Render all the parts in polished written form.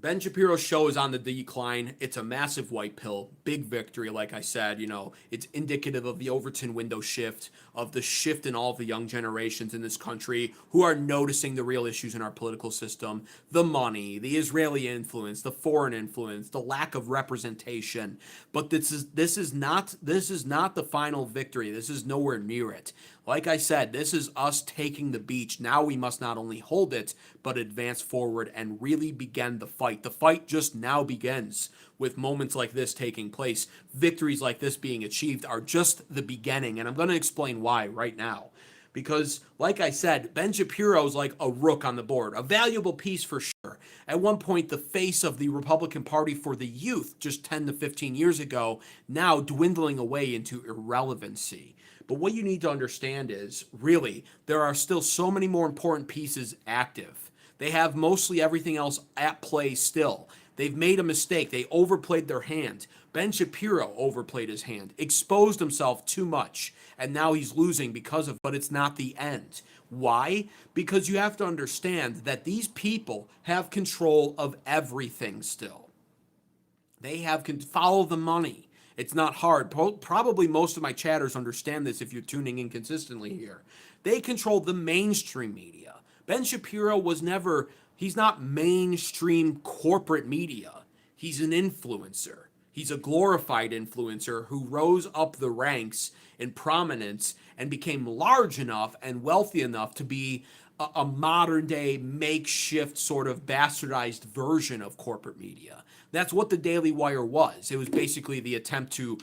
Ben Shapiro's show is on the decline. It's a massive white pill, big victory. Like I said, it's indicative of the Overton window shift, of the shift in all of the young generations in this country who are noticing the real issues in our political system, the money, the Israeli influence, the foreign influence, the lack of representation. But this is not the final victory. This is nowhere near it. Like I said, this is us taking the beach. Now we must not only hold it, but advance forward and really begin the fight. The fight just now begins with moments like this taking place. Victories like this being achieved are just the beginning. And I'm going to explain why right now. Because, like I said, Ben Shapiro is like a rook on the board, a valuable piece for sure. At one point, the face of the Republican Party for the youth just 10 to 15 years ago, now dwindling away into irrelevancy. But what you need to understand is, really, there are still so many more important pieces active. They have mostly everything else at play still. They've made a mistake. They overplayed their hand. Ben Shapiro overplayed his hand, exposed himself too much, and now he's losing because of it. But it's not the end. Why? Because you have to understand that these people have control of everything still. They have follow the money. It's not hard. Probably most of my chatters understand this if you're tuning in consistently here. They control the mainstream media. Ben Shapiro was never, he's not mainstream corporate media. He's an influencer. He's a glorified influencer who rose up the ranks in prominence and became large enough and wealthy enough to be a modern day makeshift sort of bastardized version of corporate media. That's what the Daily Wire was. It was basically the attempt to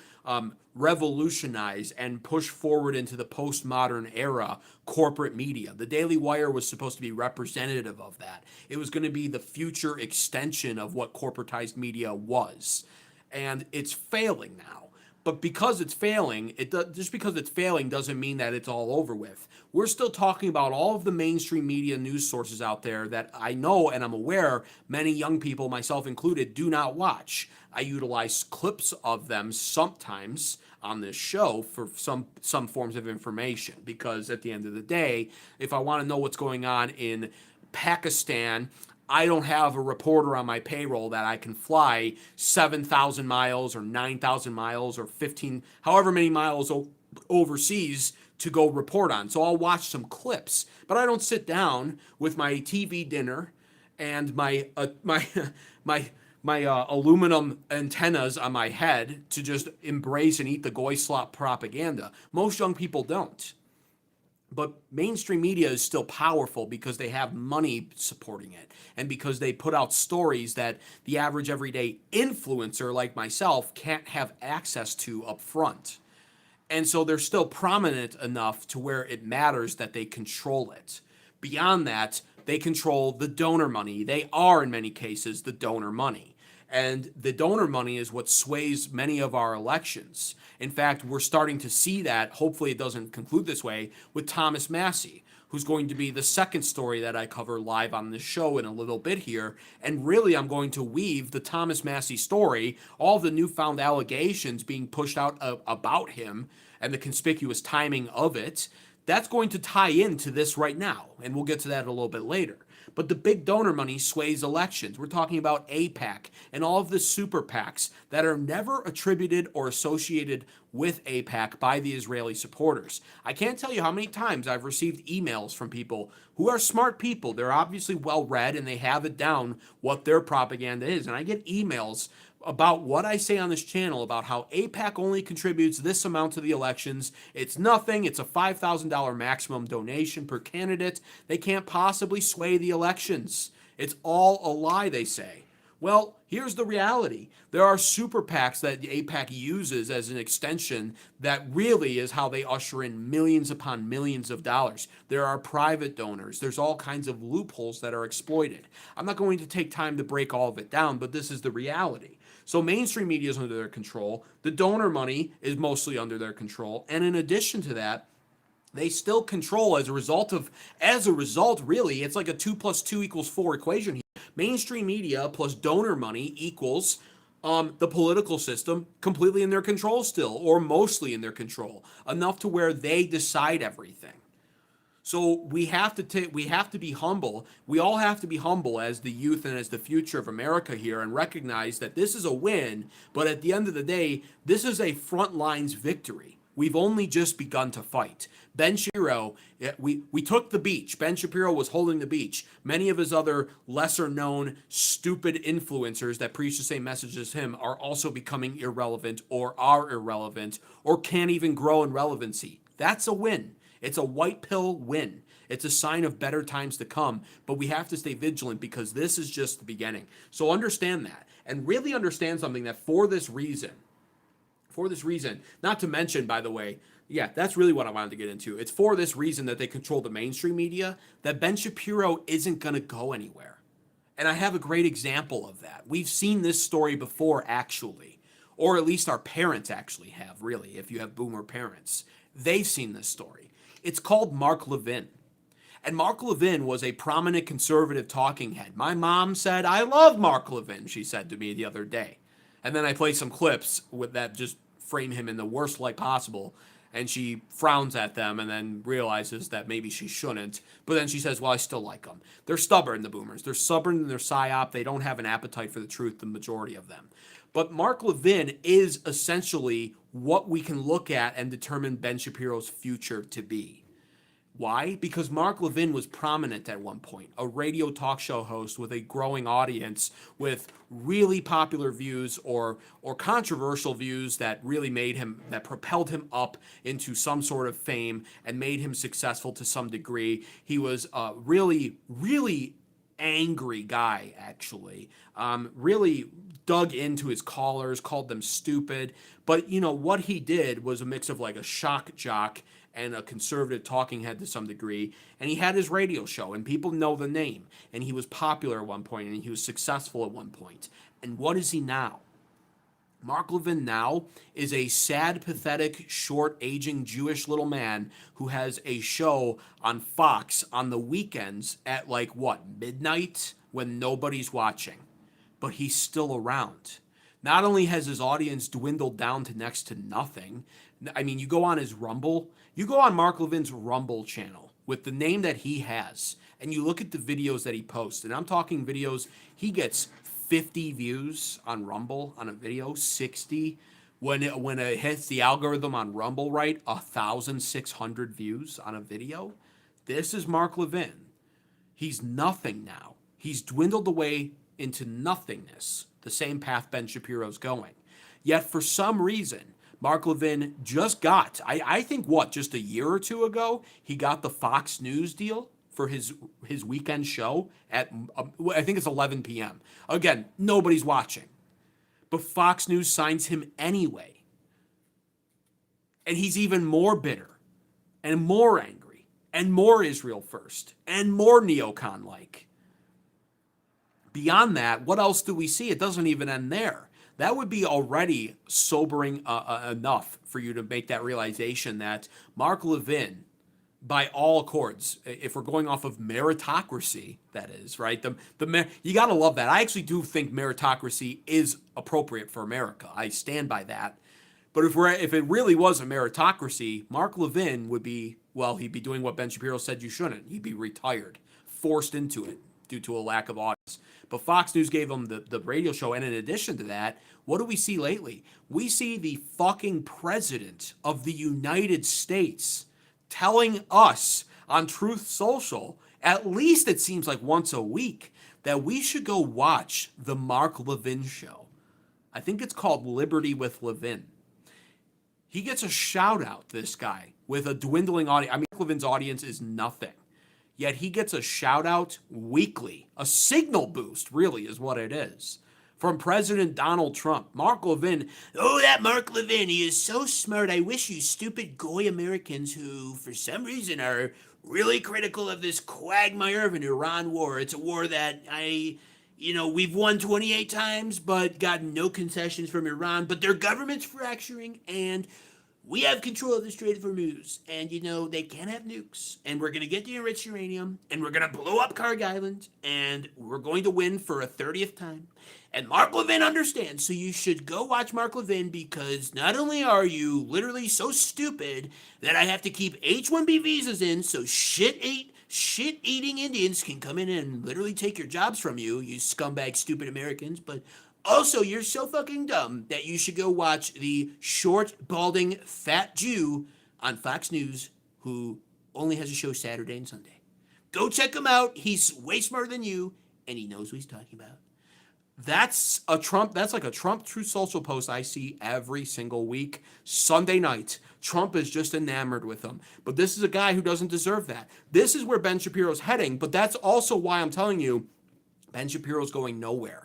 revolutionize and push forward into the postmodern era corporate media. The Daily Wire was supposed to be representative of that. It was going to be the future extension of what corporatized media was. And it's failing now. But because it's failing, just because it's failing doesn't mean that it's all over with. We're still talking about all of the mainstream media news sources out there that I know and I'm aware many young people, myself included, do not watch. I utilize clips of them sometimes on this show for some forms of information because at the end of the day, if I want to know what's going on in Pakistan, I don't have a reporter on my payroll that I can fly 7,000 miles or 9,000 miles or 15, however many miles overseas to go report on. So I'll watch some clips, but I don't sit down with my TV dinner and my aluminum antennas on my head to just embrace and eat the goy slop propaganda. Most young people don't. But mainstream media is still powerful because they have money supporting it and because they put out stories that the average everyday influencer like myself can't have access to up front. And so they're still prominent enough to where it matters that they control it. Beyond that, they control the donor money. They are, in many cases, the donor money. And the donor money is what sways many of our elections. In fact, we're starting to see that, hopefully it doesn't conclude this way, with Thomas Massie, who's going to be the second story that I cover live on this show in a little bit here. And really, I'm going to weave the Thomas Massie story, all the newfound allegations being pushed out about him, and the conspicuous timing of it. That's going to tie into this right now, and we'll get to that a little bit later. But the big donor money sways elections. We're talking about AIPAC and all of the super PACs that are never attributed or associated with AIPAC by the Israeli supporters. I can't tell you how many times I've received emails from people who are smart people. They're obviously well read and they have it down what their propaganda is. And I get emails about what I say on this channel about how AIPAC only contributes this amount to the elections. It's nothing. It's a $5,000 maximum donation per candidate. They can't possibly sway the elections. It's all a lie, they say. Well, here's the reality. There are super PACs that AIPAC uses as an extension that really is how they usher in millions upon millions of dollars. There are private donors. There's all kinds of loopholes that are exploited. I'm not going to take time to break all of it down, but this is the reality. So mainstream media is under their control. The donor money is mostly under their control. And in addition to that, they still control as a result, really, it's like a 2 plus 2 equals 4 equation here. Mainstream media plus donor money equals the political system completely in their control still, or mostly in their control, enough to where they decide everything. So we have to be humble. We all have to be humble as the youth and as the future of America here, and recognize that this is a win, but at the end of the day, this is a front lines victory. We've only just begun to fight. Ben Shapiro, we took the beach. Ben Shapiro was holding the beach. Many of his other lesser known stupid influencers that preach the same message as him are also becoming irrelevant, or are irrelevant, or can't even grow in relevancy. That's a win. It's a white pill win. It's a sign of better times to come, but we have to stay vigilant because this is just the beginning. So understand that, and really understand something, that for this reason, not to mention, by the way, yeah, that's really what I wanted to get into. It's for this reason that they control the mainstream media, that Ben Shapiro isn't going to go anywhere. And I have a great example of that. We've seen this story before, actually, or at least our parents actually have, really, if you have boomer parents. They've seen this story. It's called Mark Levin. And Mark Levin was a prominent conservative talking head. My mom said, "I love Mark Levin," she said to me the other day. And then I play some clips with that just frame him in the worst light possible. And she frowns at them and then realizes that maybe she shouldn't. But then she says, "Well, I still like them." They're stubborn, the boomers. They're stubborn in their psyop. They don't have an appetite for the truth, the majority of them. But Mark Levin is essentially what we can look at and determine Ben Shapiro's future to be. Why? Because Mark Levin was prominent at one point, a radio talk show host with a growing audience, with really popular views or controversial views that really made him, that propelled him up into some sort of fame and made him successful to some degree. He was a really, really angry guy, actually. Really dug into his callers, called them stupid. But, you know, what he did was a mix of like a shock jock and a conservative talking head to some degree. And he had his radio show, and people know the name. And he was popular at one point, and he was successful at one point. And what is he now? Mark Levin now is a sad, pathetic, short, aging Jewish little man who has a show on Fox on the weekends at like, what, midnight, when nobody's watching. But he's still around. Not only has his audience dwindled down to next to nothing, I mean, you go on his Rumble, you go on Mark Levin's Rumble channel with the name that he has, and you look at the videos that he posts, and I'm talking videos, he gets 50 views on Rumble on a video, 60. When it hits the algorithm on Rumble, right, 1,600 views on a video. This is Mark Levin. He's nothing now. He's dwindled away into nothingness, the same path Ben Shapiro's going. Yet for some reason, Mark Levin just got, I think, just a year or two ago, he got the Fox News deal for his weekend show at, I think it's 11 p.m. Again, nobody's watching. But Fox News signs him anyway. And he's even more bitter and more angry and more Israel first and more neocon-like. Beyond that, what else do we see? It doesn't even end there. That would be already sobering enough for you to make that realization that Mark Levin, by all accords, if we're going off of meritocracy, that is, right? You got to love that. I actually do think meritocracy is appropriate for America. I stand by that. But if it really was a meritocracy, Mark Levin would be, well, he'd be doing what Ben Shapiro said you shouldn't. He'd be retired, forced into it due to a lack of audience. But Fox News gave him the radio show. And in addition to that, what do we see lately? We see the fucking president of the United States telling us on Truth Social, at least it seems like once a week, that we should go watch the Mark Levin show. I think it's called Liberty with Levin. He gets a shout out, this guy, with a dwindling audience. I mean, Mark Levin's audience is nothing. Yet he gets a shout out weekly. A signal boost, really, is what it is. From President Donald Trump. Mark Levin, "Oh, that Mark Levin, he is so smart. I wish you stupid goy Americans who, for some reason, are really critical of this quagmire of an Iran war. It's a war that we've won 28 times, but gotten no concessions from Iran, but their government's fracturing, and we have control of the Strait of Hormuz, and they can't have nukes, and we're gonna get the enriched uranium, and we're gonna blow up Karg Island, and we're going to win for a 30th time. And Mark Levin understands, so you should go watch Mark Levin, because not only are you literally so stupid that I have to keep H-1B visas in so shit-eating Indians can come in and literally take your jobs from you, you scumbag stupid Americans, but also, you're so fucking dumb that you should go watch the short, balding, fat Jew on Fox News who only has a show Saturday and Sunday. Go check him out. He's way smarter than you, and he knows what he's talking about. That's like a Trump Truth Social post I see every single week. Sunday night. Trump is just enamored with him. But this is a guy who doesn't deserve that. This is where Ben Shapiro's heading, but that's also why I'm telling you Ben Shapiro's going nowhere.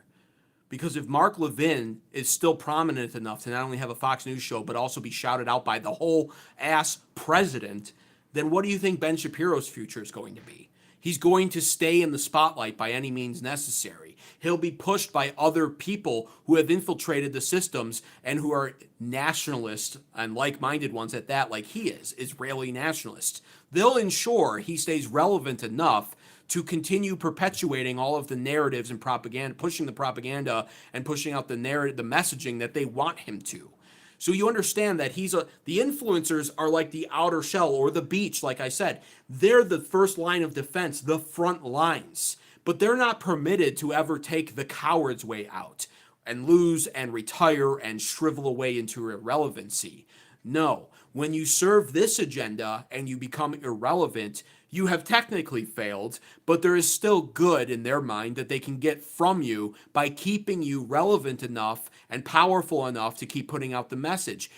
Because if Mark Levin is still prominent enough to not only have a Fox News show, but also be shouted out by the whole ass president, then what do you think Ben Shapiro's future is going to be? He's going to stay in the spotlight by any means necessary. He'll be pushed by other people who have infiltrated the systems and who are nationalists and like-minded ones at that, like he is, Israeli nationalists. They'll ensure he stays relevant enough to continue perpetuating all of the narratives and propaganda, pushing the propaganda and pushing out the narrative, the messaging that they want him to. So you understand that the influencers are like the outer shell or the beach, like I said. They're the first line of defense, the front lines. But they're not permitted to ever take the coward's way out and lose and retire and shrivel away into irrelevancy. No, when you serve this agenda and you become irrelevant, you have technically failed, but there is still good in their mind that they can get from you by keeping you relevant enough and powerful enough to keep putting out the message.